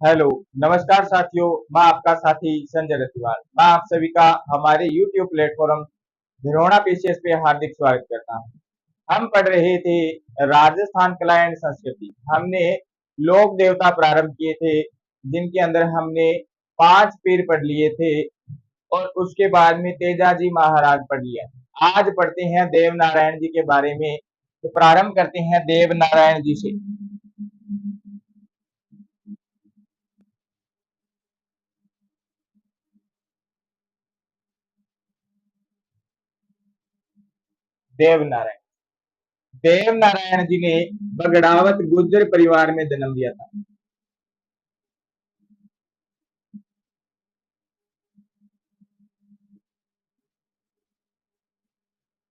Hello, नमस्कार साथियों। मैं आपका साथी संजय रतिवाल। मैं आप सभी का हमारे YouTube प्लेटफॉर्म धिरोणा पीसीएस पे हार्दिक स्वागत करता हूँ। हम पढ़ रहे थे राजस्थान कला एंड संस्कृति। हमने लोक देवता प्रारंभ किए थे, जिनके अंदर हमने 5 पीर पढ़ लिए थे और उसके बाद में तेजाजी महाराज पढ़ लिया। आज पढ़ते हैं देव नारायण जी के बारे में। तो प्रारंभ करते हैं देव नारायण जी से। देव नारायण देव नारायण जी ने बगड़ावत गुर्जर परिवार में जन्म लिया था।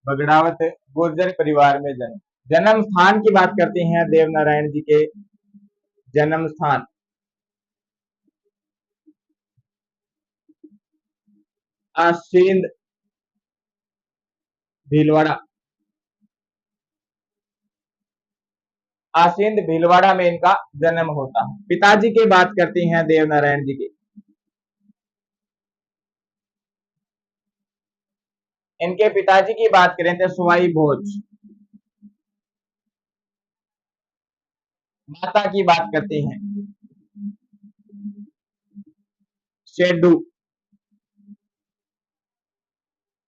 बगड़ावत गुर्जर परिवार में जन्म। जन्म स्थान की बात करते हैं देव नारायण जी के। जन्म स्थान आसींद भीलवाड़ा। आसींद भीलवाड़ा में इनका जन्म होता है। पिताजी की बात करते हैं देव नारायण जी के। इनके पिताजी की बात करें तो सुवाई भोज। माता की बात करते हैं शेडू।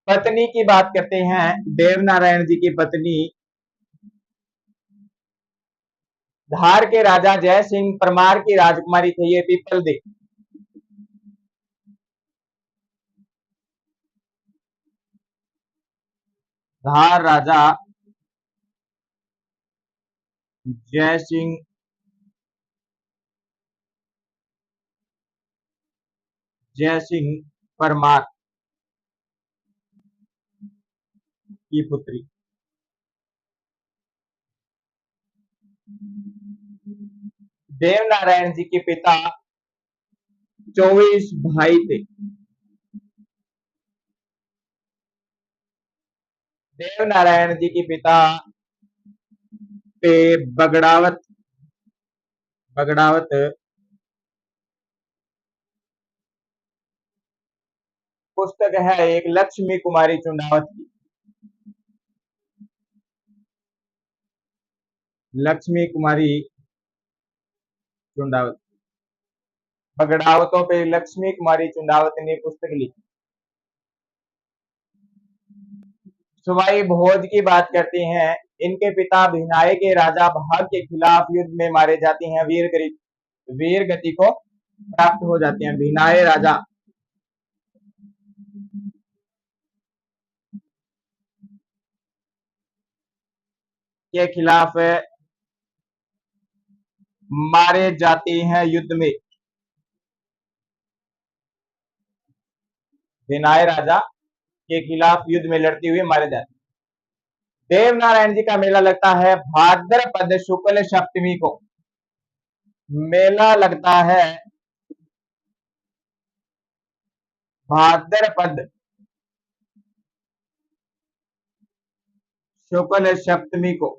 पत्नी की बात करते हैं देव नारायण जी की पत्नी धार के राजा जय सिंह परमार की राजकुमारी थे ये पीपल दे। धार राजा जय सिंह परमार की पुत्री। देव नारायण जी के पिता 24 भाई थे। देव नारायण जी के पिता पे बगड़ावत बगड़ावत पुस्तक है एक लक्ष्मी कुमारी चुंडावत की। लक्ष्मी कुमारी चुंडावत। बगड़ावतों पे लक्ष्मी कुमारी चुंडावत ने पुस्तक लिखी। सवाई भोज की बात करते हैं। इनके पिता भिनाई के राजा भाग के खिलाफ युद्ध में मारे जाते हैं। वीर गति को प्राप्त हो जाते हैं। भिनाई राजा के खिलाफ मारे जाते हैं युद्ध में। भिनाई राजा के खिलाफ युद्ध में लड़ते हुए मारे जाते हैं। देव नारायण जी का मेला लगता है भाद्रपद शुक्ल सप्तमी को। मेला लगता है भाद्रपद शुक्ल सप्तमी को।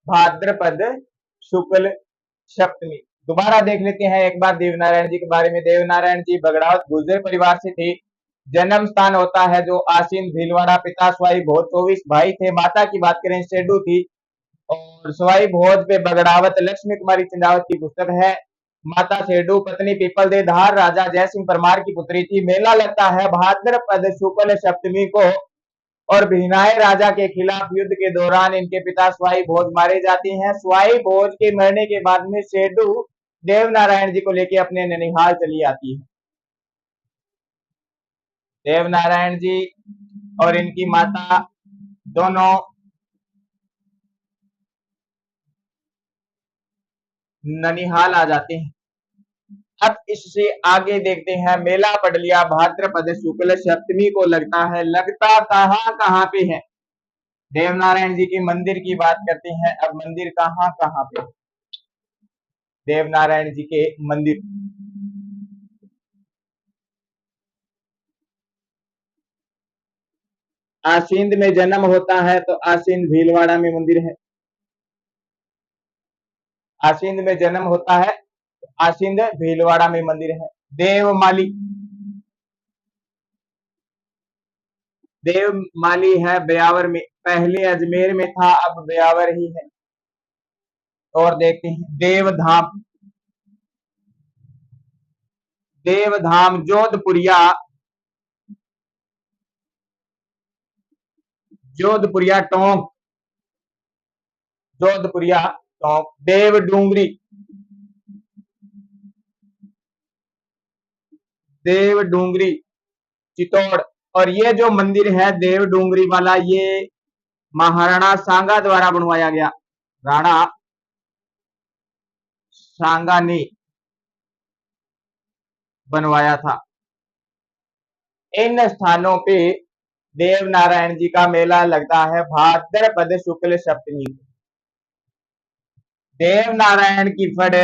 भाद्रपद शुक्ल सप्तमी। दोबारा देख लेते हैं एक बार देव नारायण जी के बारे में। देव नारायण जी बगड़ावत गुर्जर परिवार से थे। जन्म स्थान होता है जो आसीन भीलवाड़ा। पिता सवाई भोज 24 भाई थे। माता की बात करें शेडू थी। और सवाई भोज पे बगड़ावत लक्ष्मी कुमारी चंदावत की पुस्तक है। माता शेडू पत्नी पीपल दे धार राजा जय सिंह परमार की पुत्री थी। मेला लगता है भाद्रपद शुक्ल सप्तमी को। और भिनाई राजा के खिलाफ युद्ध के दौरान इनके पिता स्वाई भोज मारे जाते हैं। स्वाई भोज के मरने के बाद में शेडू देव नारायण जी को लेकर अपने ननिहाल चली आती है। देव नारायण जी और इनकी माता दोनों ननिहाल आ जाते हैं। अब इससे आगे देखते हैं मेला पड़ लिया भाद्रपद शुक्ल सप्तमी को लगता है। लगता कहाँ कहाँ पे है। देव नारायण जी के मंदिर की बात करते हैं। अब मंदिर कहाँ कहाँ पे। देव नारायण जी के मंदिर आसींद में जन्म होता है तो आसींद भीलवाड़ा में मंदिर है। आसींद में जन्म होता है, आसींद भीलवाड़ा में मंदिर है। देवमाली, देवमाली है ब्यावर में, पहले अजमेर में था, अब ब्यावर ही है। और देखते हैं देवधाम, देवधाम जोधपुरिया, जोधपुरिया टोंक, जोधपुरिया टोंक। देवडूंगरी, देवडूंगरी चित्तौड़। और ये जो मंदिर है देवडूंगरी वाला, ये महाराणा सांगा द्वारा बनवाया गया, राणा सांगा ने बनवाया था। इन स्थानों पे देव नारायण जी का मेला लगता है भाद्रपद शुक्ल सप्तमी को। देव नारायण की फड़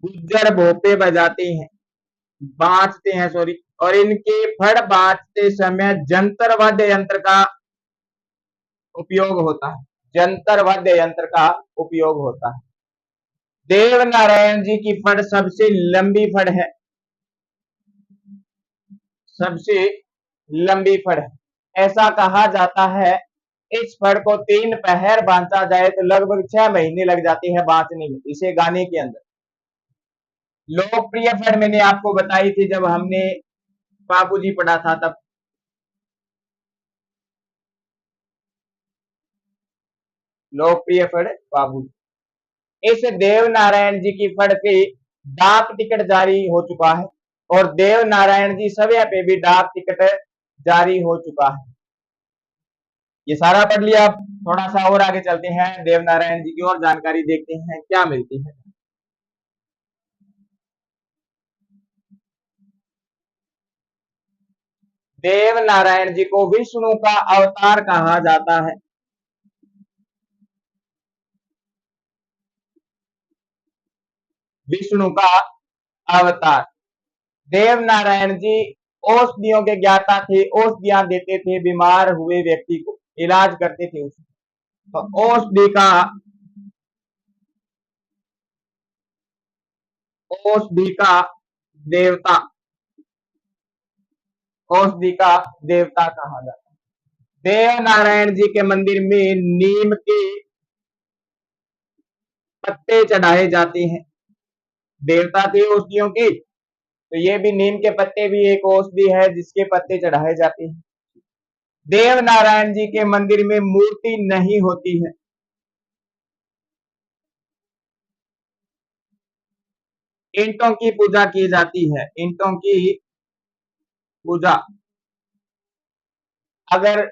गुज्जर भोपे बजाते हैं, बांचते हैं सॉरी, और इनके फड़ बांचते समय जंतर वाद्य यंत्र का उपयोग होता है, जंतर वाद्य यंत्र का उपयोग होता है। देव नारायण जी की फड़ सबसे लंबी फड़ है, सबसे लंबी फड़ है। ऐसा कहा जाता है इस फड़ को 3 पहर बांधा जाए तो लगभग 6 महीने लग जाते हैं बांधने में, इसे गाने के अंदर। लोकप्रिय फड़ मैंने आपको बताई थी जब हमने बाबूजी पढ़ा था तब। लोकप्रिय फड़ बाबूजी। इस देव नारायण जी की फड़ पे डाक टिकट जारी हो चुका है, और देव नारायण जी सभा पे भी डाक टिकट जारी हो चुका है। ये सारा पढ़ लिया। अब थोड़ा सा और आगे चलते हैं, देव नारायण जी की और जानकारी देखते हैं क्या मिलती है। देव नारायण जी को विष्णु का अवतार कहा जाता है। विष्णु का अवतार। देव नारायण जी औषधियों के ज्ञाता थे, औषधियां देते थे बीमार हुए व्यक्ति को, इलाज करते थे उसको। तो औषधि का देवता, औषधि का देवता कहा जाता है। देव नारायण जी के मंदिर में नीम के पत्ते चढ़ाए जाते हैं, देवता थे औषधियों की, तो ये भी नीम के पत्ते भी एक औषधि है जिसके पत्ते चढ़ाए जाते हैं। देव नारायण जी के मंदिर में मूर्ति नहीं होती है, ईंटों की पूजा की जाती है, ईंटों की पूजा। अगर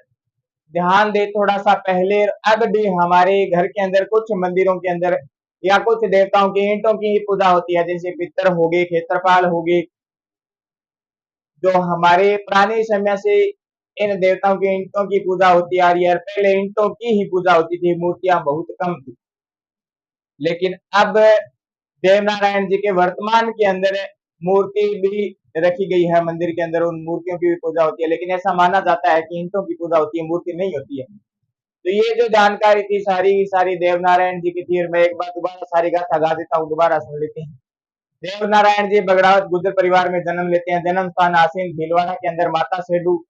ध्यान दे थोड़ा सा पहले, अब भी हमारे घर के अंदर कुछ मंदिरों के अंदर या कुछ देवताओं की ईंटों की ही पूजा होती है, जैसे पितर हो गए, क्षेत्रपाल हो गए, जो हमारे पुराने समय से इन देवताओं की ईंटों की पूजा होती आ रही है। पहले ईंटों की ही पूजा होती थी, मूर्तियां बहुत कम थी। लेकिन अब देव नारायण जी के वर्तमान के अंदर मूर्ति भी रखी गई है मंदिर के अंदर, उन मूर्तियों की भी पूजा होती है, लेकिन ऐसा माना जाता है कि ईंटों की पूजा होती है, मूर्ति नहीं होती है। तो ये जो जानकारी थी सारी सारी देव नारायण जी की थी, और मैं एक बार दोबारा सारी गाथा गा देता हूँ, दोबारा सुन लेते हैं। देव नारायण जी बगड़ावत गुर्जर परिवार में जन्म लेते हैं। जन्म स्थान आसीन भीलवाड़ा के अंदर। माता सेडू,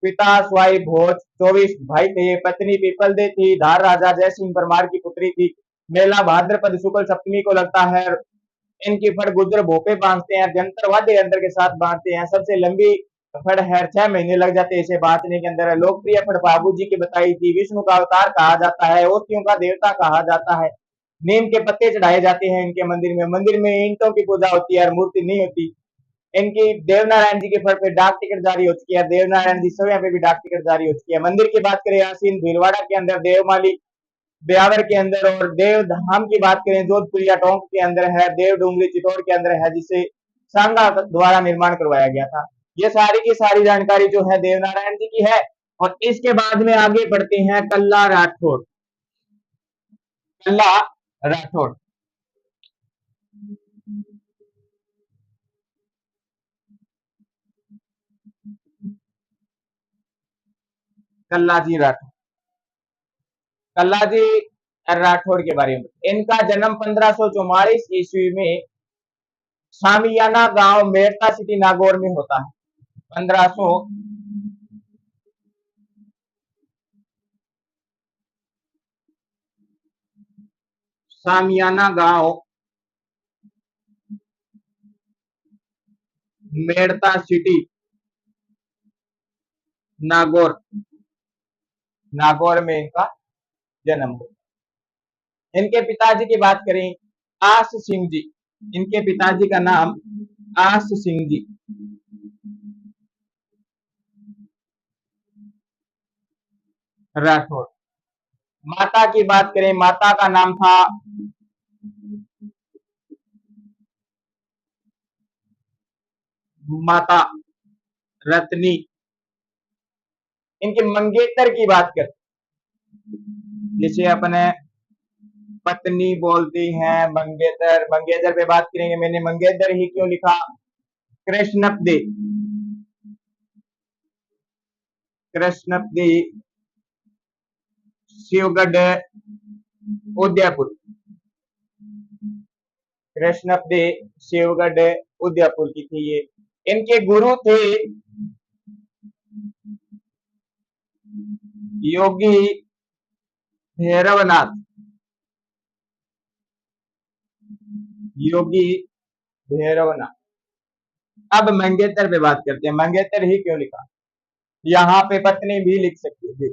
पिता स्वाई भोज, 24 भाई थे, पत्नी पीपल दे थी, धार राजा जय सिंह परमार की पुत्री थी। मेला भाद्रपद शुक्ल सप्तमी को लगता है। इनकी फड़ गुज्जर भोपे बांधते हैं, जंतर वाद्य यंत्र के साथ बांधते हैं। सबसे लंबी फड़ है, 6 महीने लग जाते हैं इसे बांधने के अंदर। लोकप्रिय फड़ बाबू जी की बताई थी। विष्णु का अवतार कहा जाता है, औषधियों का देवता कहा जाता है। नीम के पत्ते चढ़ाए जाते हैं इनके मंदिर में। मंदिर में ईंटों की पूजा होती है और मूर्ति नहीं होती। इनकी देवनारायण जी के फड़ पे डाक टिकट जारी हो चुकी है, देवनारायण जी सभा पे भी डाक टिकट जारी हो चुकी है। मंदिर की बात करें आसीन भीलवाड़ा के अंदर, देवमाली ब्यावर के अंदर, और देव धाम की बात करें जोधपुरिया टोंक के अंदर है, देव डूंगरी चित्तौड़ के अंदर है, जिसे सांगा द्वारा निर्माण करवाया गया था। ये सारी की सारी जानकारी जो है देवनारायण जी की है। और इसके बाद में आगे बढ़ते हैं कल्ला राठौड़। कल्ला राठौड़, कल्ला जी राठौड़। कल्ला जी राठौड़ के बारे में। इनका जन्म 1544 ईस्वी में सामियाना गांव मेरता सिटी नागौर में होता है। 1500 सामियाना गांव मेरता सिटी नागौर नागौर में इनका जन्म हुआ। इनके पिताजी की बात करें, आस सिंह जी। इनके पिताजी का नाम आस सिंह जी। राठौड़। माता की बात करें, माता का नाम था माता रत्नी। इनके मंगेतर की बात करें, जिसे अपने पत्नी बोलती हैं, मंगेतर। मंगेतर पे बात करेंगे, मैंने मंगेतर ही क्यों लिखा? कृष्णपदे कृष्णपदे शिवगढ़ उदयपुर। कृष्णपदे शिवगढ़ उदयपुर की थी ये। इनके गुरु थे योगी भैरवनाथ। योगी भैरवनाथ। अब मंगेतर पे बात करते हैं। मंगेतर ही क्यों लिखा? यहाँ पे पत्नी भी लिख सकती है।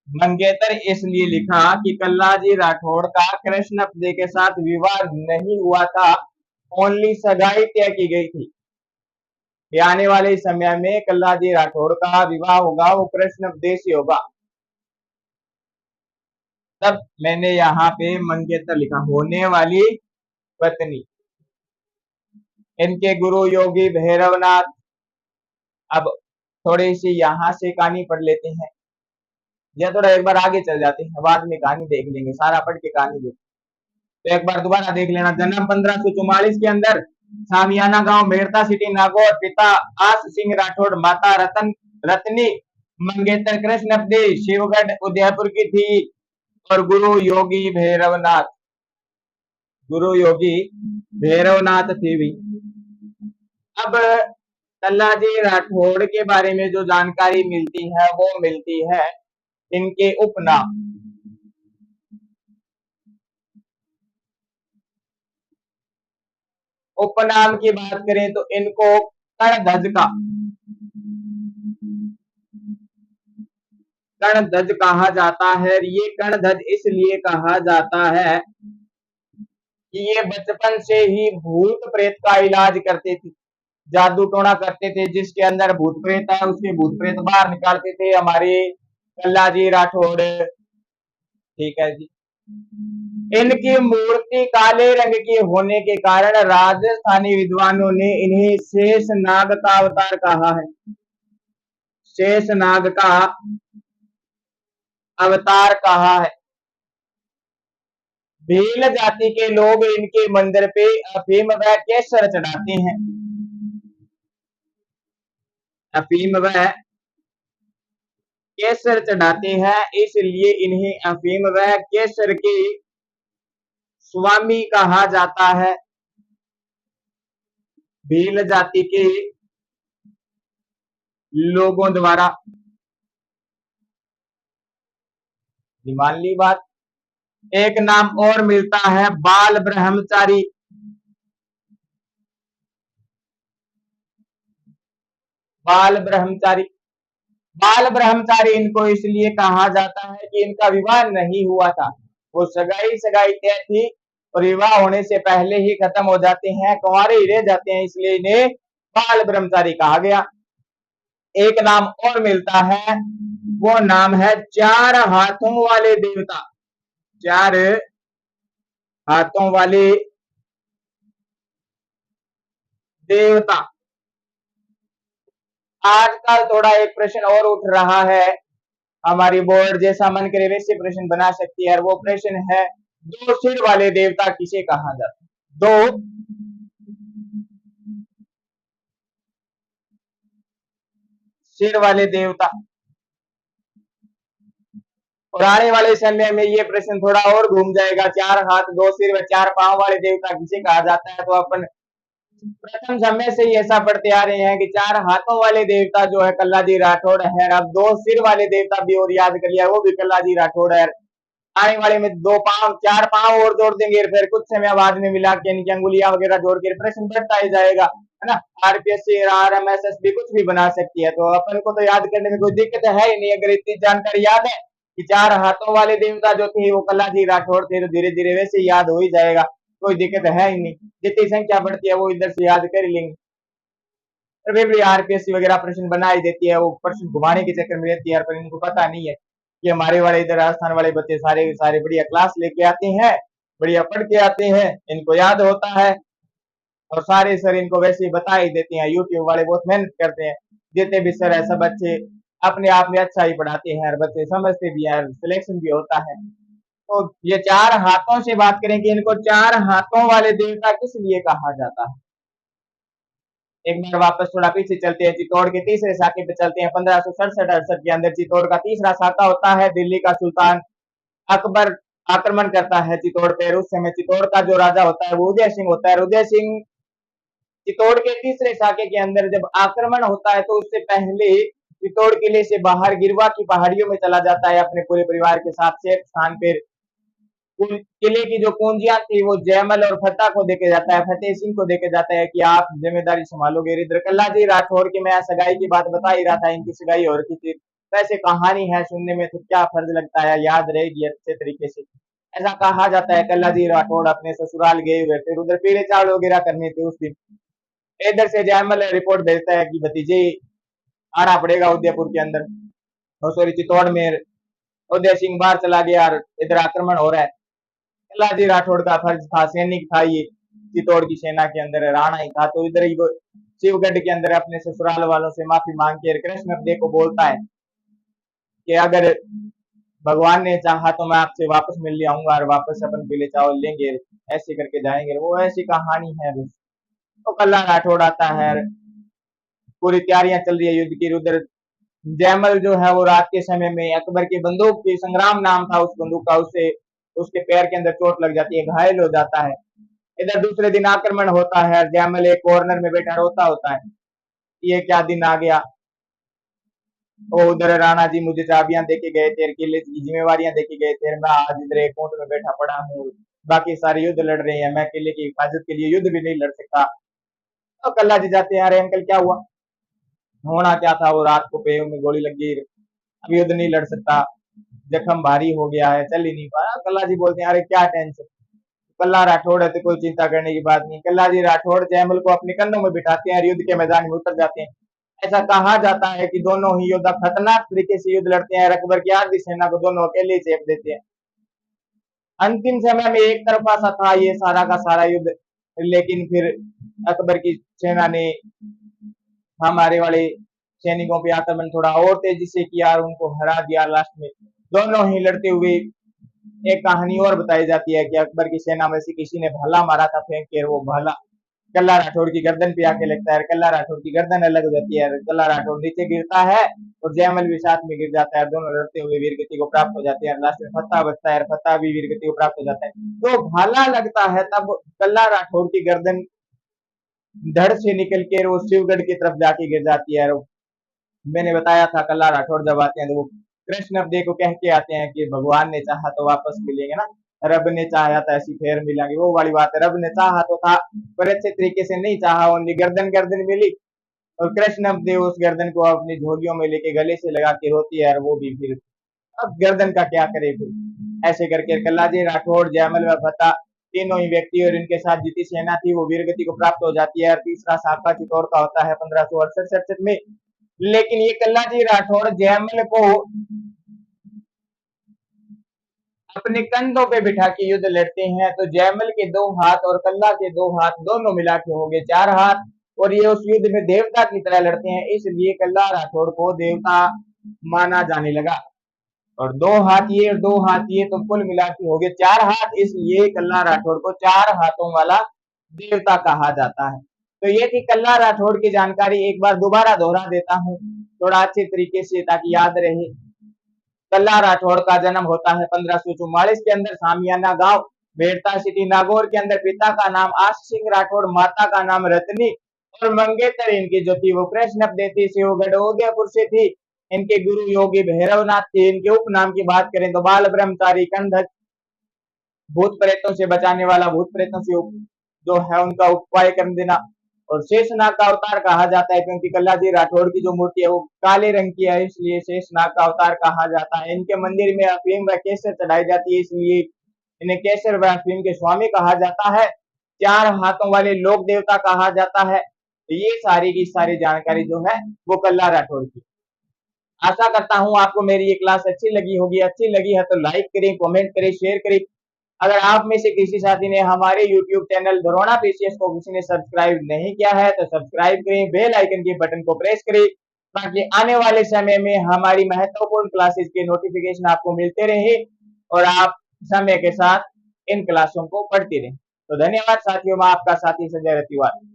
मंगेतर इसलिए लिखा कि कल्लाजी राठौड़ का कृष्णपदे के साथ विवाह नहीं हुआ था, ओनली सगाई तय की गई थी। आने वाले समय में कल्लाजी राठौड़ का विवाह होगा, वो कृष्णपदे से होगा। तब मैंने यहाँ पे मंगेतर लिखा, होने वाली पत्नी। इनके गुरु योगी भैरवनाथ। अब थोड़ी सी यहाँ से कहानी पढ़ लेते हैं, या थोड़ा एक बार आगे चल जाते हैं, बाद में कहानी देख लेंगे, सारा पढ़ के कहानी देख। तो एक बार दोबारा देख लेना। जन्म 1544 के अंदर सामियाना गांव मेरता सिटी नागौर। पिता आस सिंह राठौड़, माता रत्नी मंगेतर कृष्णपदे शिवगढ़ उदयपुर की थी, और गुरु योगी भैरवनाथ। गुरु योगी भैरवनाथ थे भी। अब कल्लाजी राठौड़ के बारे में जो जानकारी मिलती है वो मिलती है इनके उपनाम। उपनाम की बात करें तो इनको कर्णध्वज कहा जाता है। ये कर्णध्वज इसलिए कहा जाता है कि ये बचपन से ही भूत प्रेत का इलाज करते थे, जादू टोना करते थे। जिसके अंदर भूत प्रेत है उसके भूत प्रेत बाहर निकालते थे हमारे कल्लाजी राठौड़। ठीक है जी। इनकी मूर्ति काले रंग की होने के कारण राजस्थानी विद्वानों ने इन्हें शेष नाग का अवतार कहा है। शेष नाग का अवतार कहा है। भील जाति के लोग इनके मंदिर पे अफीम व केसर चढ़ाते हैं। अफीम व केसर चढ़ाते हैं, इसलिए इन्हें अफीम व केसर के स्वामी कहा जाता है। भील जाति के लोगों द्वारा। मान ली बात। एक नाम और मिलता है बाल ब्रह्मचारी। बाल ब्रह्मचारी। बाल ब्रह्मचारी इनको इसलिए कहा जाता है कि इनका विवाह नहीं हुआ था, वो सगाई तय थी और विवाह होने से पहले ही खत्म हो जाते हैं, कुंवारे ही रह जाते हैं, इसलिए इन्हें बाल ब्रह्मचारी कहा गया। एक नाम और मिलता है, वो नाम है चार हाथों वाले देवता। चार हाथों वाले देवता। आजकल थोड़ा एक प्रश्न और उठ रहा है, हमारी बोर्ड जैसा मन करे वैसे प्रश्न बना सकती है, और वो प्रश्न है, दो सिर वाले देवता किसे कहा जाता है? दो सिर वाले देवता। और आने वाले समय में ये प्रश्न थोड़ा और घूम जाएगा, 4 हाथ 2 सिर व 4 पांव वाले देवता किसे कहा जाता है? तो अपन प्रथम समय से ही ऐसा पढ़ते आ रहे हैं कि 4 हाथों वाले देवता जो है कल्लाजी राठौड़ है। अब 2 सिर वाले देवता भी और याद कर लिया, वो भी कल्लाजी राठौड़ है। आने वाले में 2 पांव 4 पांव और जोड़ देंगे, फिर कुछ समय बाद में मिला के इनकी अंगुलियां वगैरह जोड़ के प्रश्न बढ़ता ही जाएगा, है ना। आरपीएससी आरएमएसएस भी कुछ भी बना सकती है, तो अपन को तो याद करने में कोई दिक्कत है ही नहीं। अगर इतनी जानकारी याद है कि 4 हाथों वाले देवता जो थे वो कल्लाजी राठौड़ थे, तो धीरे धीरे वैसे ही याद हो ही जाएगा, कोई दिक्कत है ही नहीं। जितनी संख्या बढ़ती है वो इधर से याद कर लेंगे। और फिर भी आरपीएससी वगैरह प्रश्न बना ही देती है, वो प्रश्न घुमाने के चक्कर में रहती है, पर इनको पता नहीं है कि हमारे वाले इधर राजस्थान वाले बच्चे सारे सारे बढ़िया क्लास लेके आते हैं, बढ़िया पढ़ के आते हैं, इनको याद होता है, और सारे सर इनको वैसे ही बता ही देते हैं। यूट्यूब वाले बहुत मेहनत करते हैं, जितने भी सर है सब बच्चे अपने आप में अच्छा ही पढ़ाते हैं, और बच्चे समझते भी हैं, सिलेक्शन भी होता है। तो ये 4 हाथों से बात करें कि इनको 4 हाथों वाले देवता किस लिए कहा जाता है। एक बार वापस थोड़ा पीछे चलते हैं, चित्तौड़ के तीसरे साके पे चलते हैं। 1567-68 के अंदर चित्तौड़ का तीसरा साका होता है। दिल्ली का सुल्तान अकबर आक्रमण करता है चित्तौड़ पे। उस समय चित्तौड़ का जो राजा होता है वो उदय सिंह होता है। उदय सिंह चित्तौड़ के तीसरे साके के अंदर जब आक्रमण होता है तो उससे पहले चित्तौड़ किले से बाहर गिरवा की पहाड़ियों में चला जाता है अपने पूरे परिवार के साथ। सेफ स्थान पर किले की जो कुंजियां थी वो जयमल और फतेह को देके जाता है, फतेह सिंह को देके जाता है कि आप जिम्मेदारी संभालोगे। इधर कल्लाजी राठौड़ की मैं सगाई की बात बता ही रहा था, इनकी सगाई हो रखी थी। वैसे कहानी है, सुनने में तो क्या फर्ज लगता है, याद रहेगी अच्छे तरीके से। ऐसा कहा जाता है कल्लाजी राठौड़ अपने ससुराल गए हुए, फिर उधर पीले चावल वगैरह करने थे उस दिन। इधर से जयमल रिपोर्ट भेजता है कि भतीजे आना पड़ेगा उदयपुर के अंदर, सॉरी चित्तौड़ में। उदय सिंह बाहर चला गया और इधर आक्रमण हो रहा है। कल्लाजी राठौड़ का फर्ज था, सैनिक था ये, चित्तौड़ की सेना के अंदर राणा ही था। तो इधर ही वो शिवगढ़ के अंदर अपने ससुराल वालों से माफी मांग के कृष्ण अपने को बोलता है कि अगर भगवान ने चाहा तो मैं आपसे वापस मिल ले आऊंगा और वापस अपन पीले चावल लेंगे, ऐसे करके जाएंगे। वो ऐसी कहानी है बस। तो कल्ला राठौड़ आता है, पूरी तैयारियां चल रही है युद्ध की। उधर जयमल जो है वो रात के समय में अकबर की बंदूक की, संग्राम नाम था उस बंदूक का, उससे उसके पैर के अंदर चोट लग जाती है, घायल हो जाता है। इधर दूसरे दिन आक्रमण होता है, जयमल एक कॉर्नर में बैठा रोता होता है, ये क्या दिन आ गया। वो उधर राणा जी मुझे चाबियां देके गए थे, किले की जिम्मेवारियां देके गए थे, मैं आज इधर एक कोर्ट में बैठा पड़ा हूँ, बाकी सारे युद्ध लड़ रहे हैं, मैं किले की हिफाजत के लिए युद्ध भी नहीं लड़ सकता। तो कल्ला जी जाते हैं, अरे अंकल क्या हुआ? होना क्या था, वो रात को पेड़ में गोली लग गई, अब युद्ध नहीं लड़ सकता, जख्म भारी हो गया है, चल ही नहीं पा रहा। कल्ला जी बोलते हैं अरे क्या टेंशन, कल्ला राठौड़ है तो कोई चिंता करने की बात नहीं। कल्ला जी राठौड़ जयमल को अपने कंधों में बिठाते हैं और युद्ध के मैदान में उतर जाते हैं। ऐसा कहा जाता है कि दोनों ही योद्धा खतरनाक तरीके से युद्ध लड़ते हैं, अकबर की आधी सेना को दोनों अकेले चेप देते हैं। अंतिम समय में एक तरफा सा था ये सारा का सारा युद्ध, लेकिन फिर अकबर की सेना ने हमारे वाले सैनिकों पे आक्रमण थोड़ा और तेजी से किया और उनको हरा दिया लास्ट में। दोनों ही लड़ते हुए, एक कहानी और बताई जाती है कि अकबर की सेना में से किसी ने भाला मारा था फेंक के, वो भाला कल्ला राठौड़ की गर्दन पे आके लगता है, कल्ला राठौड़ की गर्दन अलग हो जाती है, कल्ला राठौड़ नीचे गिरता है और जयमल भी साथ में गिर जाता है। दोनों लड़ते हुए वीरगति को प्राप्त हो जाते हैं। लास्ट में फतेह बचता है, फतेह भी वीरगति को प्राप्त हो जाता है। तो भाला लगता है तब कल्ला राठौड़ की गर्दन धड़ से निकल के वो शिवगढ़ की तरफ जाके गिर जाती है। मैंने बताया था कल्ला राठौड़ जब आते हैं तो वो कृष्ण अपने को कह के आते हैं कि भगवान ने चाहा तो वापस मिलेंगे ना, रब ने चाहा था ऐसी फेर मिलेंगे, वो वाली बात है। रब ने चाहा तो था पर अच्छे तरीके से नहीं चाहा, ओनली गर्दन गर्दन मिली, और कृष्ण अपने उस गर्दन को अपनी झोलियों में लेके गले से लगा के रोती है, और वो भी फिर अब गर्दन का क्या करे फिर। ऐसे करके कल्लाजी राठौड़ जयमल व फतेह तीनों ही व्यक्ति और इनके साथ जितनी सेना थी वो वीरगति को प्राप्त हो जाती है। और तीसरा साका चित्तौड़ का होता है 1568 में। लेकिन ये कल्लाजी राठौड़ जयमल को अपने कंधों पे बिठा के युद्ध लड़ते हैं, तो जयमल के 2 हाथ और कल्ला के 2 हाथ दोनों मिला के हो गए 4 हाथ, और ये उस युद्ध में देवता की तरह लड़ते हैं, इसलिए कल्ला राठौड़ को देवता माना जाने लगा। और 2 हाथ ये और 2 हाथ ये, तो कुल मिला के हो गए 4 हाथ, इसलिए कल्ला राठौड़ को 4 हाथों वाला देवता कहा जाता है। तो ये थी कल्ला राठौड़ की जानकारी, एक बार दोबारा दोहरा देता हूँ थोड़ा अच्छे तरीके से ताकि याद रहे। कल्ला राठौड़ का जन्म होता है 1544 के अंदर सामियाना गांव बेड़ता सिटी नागौर के अंदर। पिता का नाम आश सिंह राठौड़, माता का नाम रत्नी और मंगेतर इनकी जो थी वो कृष्ण देती थी, वो गडोदियापुर से थी। इनके गुरु योगी भैरवनाथ थे। इनके उपनाम की बात करें तो बाल ब्रह्मचारी, कंधक, भूत प्रेतों से बचाने वाला, भूत प्रेतों से जो है उनका उपाय कर देना। और शेषनाग का अवतार कहा जाता है क्योंकि कल्लाजी राठौड़ की जो मूर्ति है वो काले रंग की है, इसलिए शेषनाग का अवतार कहा जाता है। इनके मंदिर में अफीम व केसर चढ़ाई जाती है, इसलिए इन्हें केसर व अफीम के स्वामी कहा जाता है। 4 हाथों वाले लोक देवता कहा जाता है। ये सारी की सारी जानकारी जो है वो कल्ला राठौड़ की। आशा करता हूं आपको मेरी ये क्लास अच्छी लगी होगी। अच्छी लगी है तो लाइक करें, कमेंट करें, शेयर करें। अगर आप में से किसी साथी ने हमारे YouTube चैनल धरोणा पीसीएस को किसी ने सब्सक्राइब नहीं किया है तो सब्सक्राइब करें, बेल आइकन के बटन को प्रेस करें ताकि आने वाले समय में हमारी महत्वपूर्ण क्लासेस के नोटिफिकेशन आपको मिलते रहे और आप समय के साथ इन क्लासों को पढ़ते रहें। तो धन्यवाद साथियों, मैं आपका साथी संजय रतिवाल।